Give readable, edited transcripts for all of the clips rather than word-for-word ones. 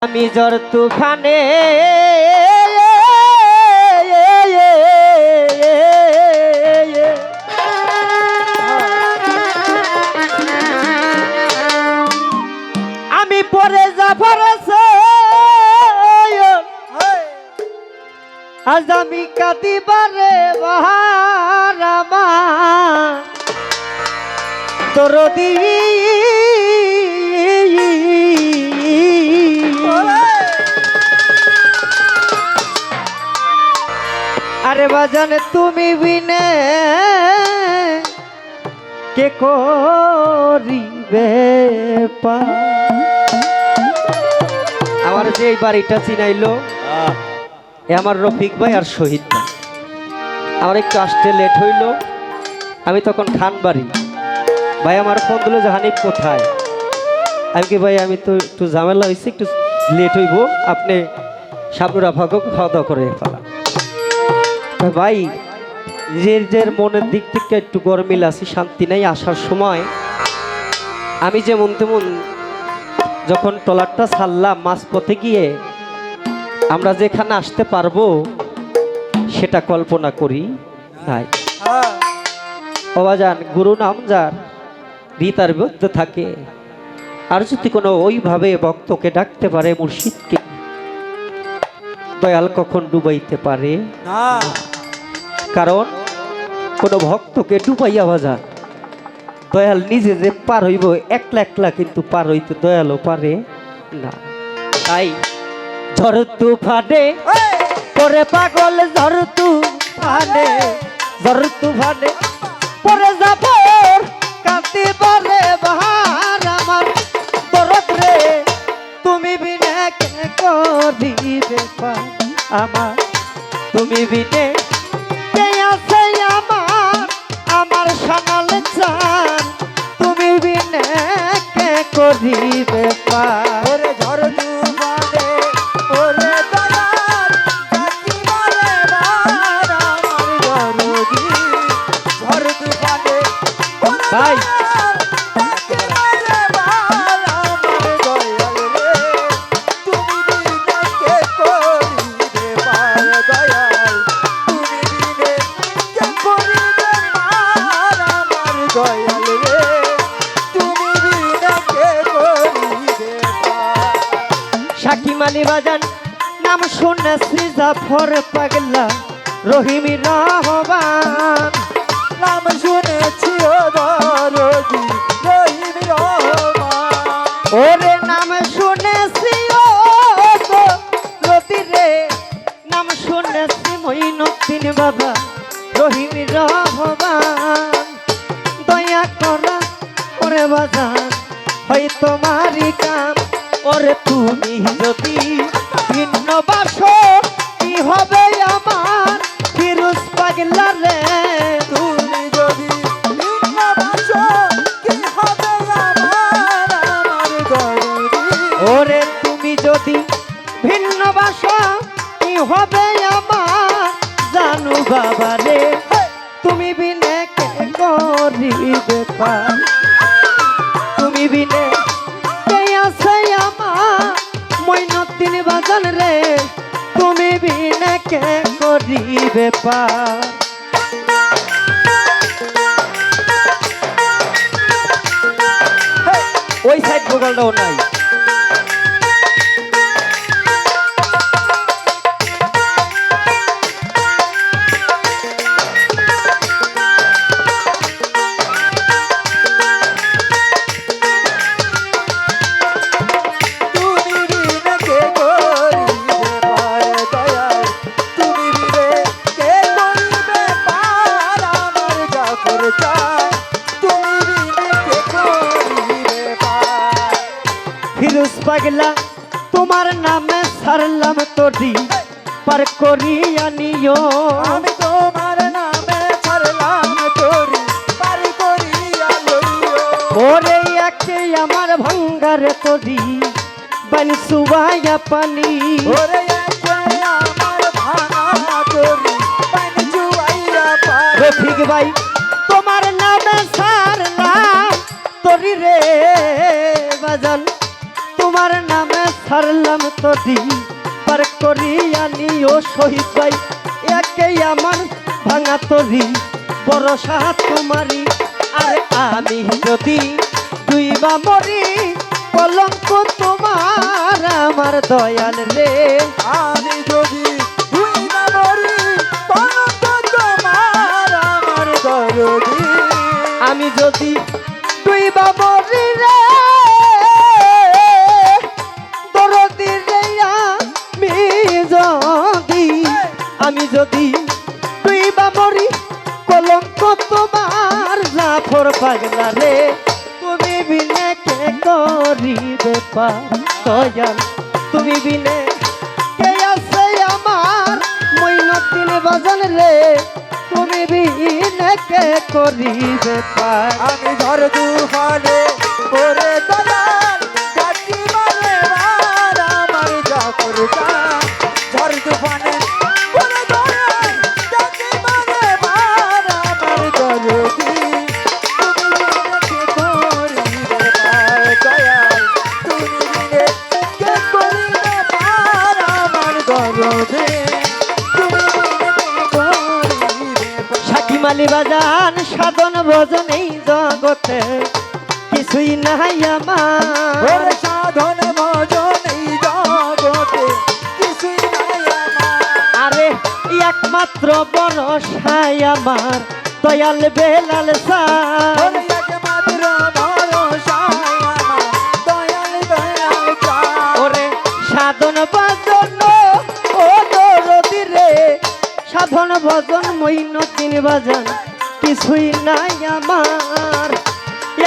আমি জ্বর তুফানে আমি পরে যাফারছে আজ আমি কাঁদিবারে বাহারামা তোর দিবি আরে বাজান তুমি বিনে কে করিবে আমার যে এই বাড়িটা চিনাইলো আমার রফিক ভাই আর শহীদ ভাই। আমার একটু আসতে লেট হইল, আমি তখন খান বাড়ি। ভাই আমার ফোন দিল যে হানিফ কোথায়, আমি কি ভাই আমি তো একটু ঝামেলা হয়েছি, একটু লেট হইব, আপনি সাবনুরা ফাঁকক খাওয়া দাওয়া করে ফেলা। ভাই যে মনের দিক থেকে একটু গরমিল আছি, শান্তি নাই। আসার সময় আমি যেমন তেমন যখন ট্রলারটা ছাড়লাম, মাঝপথে গিয়ে আমরা যেখানে আসতে পারবো সেটা কল্পনা করি নাই। বাবাজান গুরু নাম যার হৃদয়ের মধ্যে থাকে, আর যদি কোনো ওইভাবে ভক্তকে ডাকতে পারে, মুর্শিদকে, দয়াল কখন ডুবাইতে পারে না। কারণ কোনো ভক্তকে ডুবাইয়া বাজান দয়াল নিজে যে পার হইব একলা একলা কিন্তু পার হইতে দয়ালও পারে না। তাই ঝড় তুফানে পরে পাগল, ঝড় তুফানে, ঝড় তুফানে পরে যাবর কাঁদতে পারে বাহার আমার দরদ রে তুমি বিনে কে করিবে পার আমার, তুমি বিনে কে আছে আমার, আমার সানাল চান তুমি বিনে কে করিবে পার। ঝড় তুফানে ওরে দয়াল কাঁদতে পারে বাহার আমার দরদি, ঝড় তুফানে ভাই শাকিমালি বাজান নাম শুনে শ্রী জাফর পাগলা রহিমি রহমান নাম শুনেছি রহিমি রহমান, ওরে নাম শুনেছি রতি রে, নাম শুনেছি মঈনুদ্দিন বাবা রহিমি রহমান। দয়া করা ওরে বাজান হয় তোমারই কাম, ওরে তুমি যদি ভিন্ন বাসো কি হবে আমার ফিরোজ পাগলা রে, তুমি যদি ভিন্ন বাসো কি হবে আমার, আমার দরদি, ওরে তুমি যদি ভিন্ন বাসো কি হবে আমার জানু বাবা রে তুমি বিনে কে করিবে পার, তুমি বিনে কে আছে আমার মঈনুদ্দিন বাজান রে তুমি বিনে কে করিবে পার। ওই সাইড ভোগালটাও নাই। ফিরোজ পাগলা তোমার নামে সারলাম তোরি পার করিয়া নিও, আমি তোমার নামে সারলাম তোরি পার করিয়া লইও, ওরে একে আমার ভাঙ্গারে তোরি বানি সুবাইয়া পানি, ওরে একে আমার ভাঙা তোরি বানি সুবাইয়া পানি। রফিক ভাই তোমার নামে সারলাম তোরি রে বাজান তোমার নামে ছাড়লাম তরি পার করিয়া নিও শহীদ ভাই একেই আমার ভাঙা তরি ভরসা তোমারি। আর আমি যদি দুইবা মরি কলঙ্ক তোমার আমার দয়াল রে। আমি যদি দুইবা মরি কলঙ্ক তোমার আমার দরদি। আমি যদি দুইবা মরি রে দরদি রে আমি যদি দুইবা মরি কলঙ্ক তোমার জাফর পাগলা রে। তুমি বিনে কে করিবে পার দয়াল তুমি বিনে কে আছে আমার মইনুদ্দিন বাজান রে। তুমি বিনে কে করিবে পার। আমি ঝড় তুফানে করে দয়াল কাটি মারে বার আমার জাফর জান। ঝড় তুফানে করে দয়াল কাটি মারে বার আমার দরদি। তুমি বিনে কে করিবে পার দয়াল তুমি বিনে কে করিবে পার আমার দরদি। তুমি বিনে কে করিবে পার। সাকিব আলী বাজান সাধন ভজন এই জগতে কিছুই নাই আমার। ওরে সাধন ভজন এই জগতে কিছুই নাই আমার। আরে একমাত্র ভরসাই আমার দয়াল বেলাল সাহ। ওরে একমাত্র ভরসাই আমার দয়াল বেলাল সাহ। ওরে সাধন ভজন ও দরদি রে সাধন ভজন মইনুদ্দিন বাজান কিছুই নাই আমার।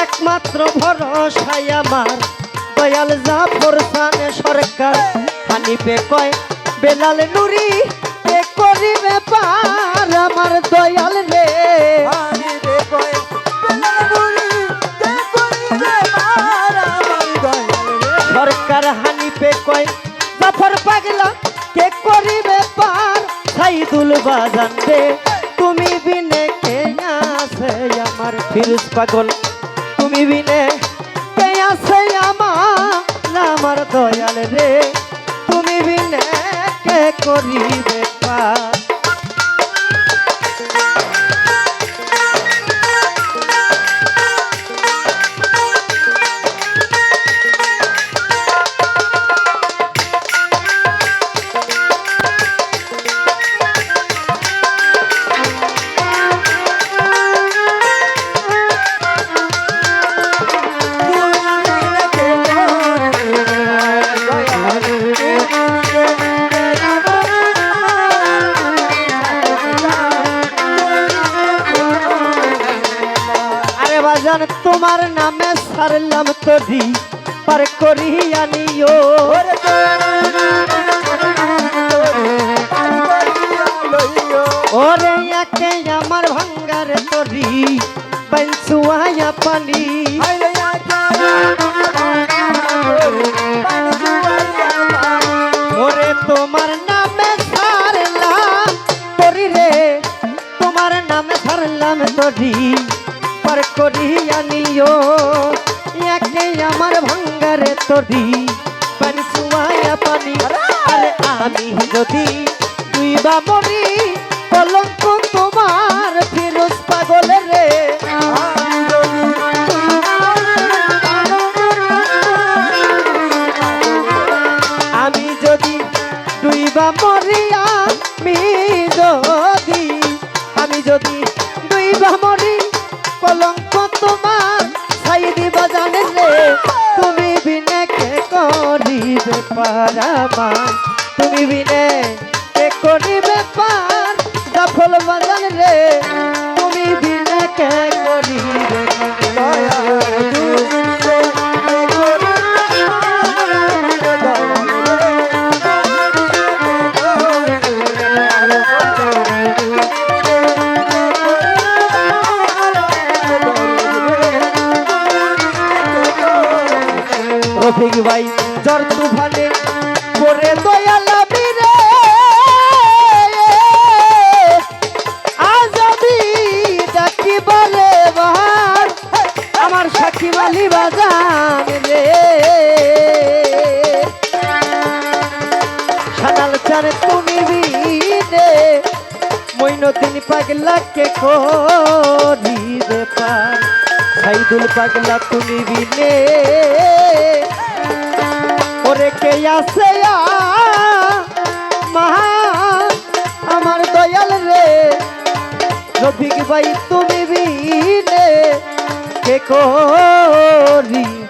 একমাত্র ভরসাই আমার দয়াল জাফর সানে সরকার। হানিফে কয় বেলাল নুরি কে করিবে পার আমার দয়াল রে। আমি দেখই বেলাল বুড়ি কে করিবে পার আমার দয়াল রে। সরকার হানিফে কয় জাফর পাগলা কে করিবে পার সাইদুল বাজান রে। তুমি বিনে কে আছে আমার ফিরোজ পাগল তুমি বিনে কে আছে আমার দয়াল রে। তুমি বিনে কে করিবে পার। বাজান তোমার নামে ছাড়লাম তরি পার করিয়া নিও। ওরে একে আমার ভাঙ্গার তরি পাইছুয়া পানি। ওরে তোমার নামে ছাড়লাম তরি রে তোমার নামে ছাড়লাম তরি পার করিয়া নিও। একে আমার ভাঙ্গারে তরি পাইছুয়া পানি। আরে আমি যদি দুইবা মরি কলঙ্ক তোমার ফিরোজ পাগল রে। আমি যদি দুইবা মরি আমি যদি দুইবা মরি কলঙ্ক তোমার সাইদি বাজান রে। তুমি বিনে কে করিবে পার আমার তুমি বিনে কে করিবে পার জাফর বাজান রে। তুমি বিনে কে করিবে রফিক ভাই ঝড় তুফানে পরে দয়াল বীরে আজাদি ডাকি বলে বাহার আমার সাকিব আলী বাজান রে। আর তুমি বিনে মইনুদ্দিন পাগলা কে করিবে পার সাইদুল পাগলা তুমি বিনে ওরে কে আছে মহা আমার দয়াল রে রফিক ভাই তুমি বিনে কে করিবে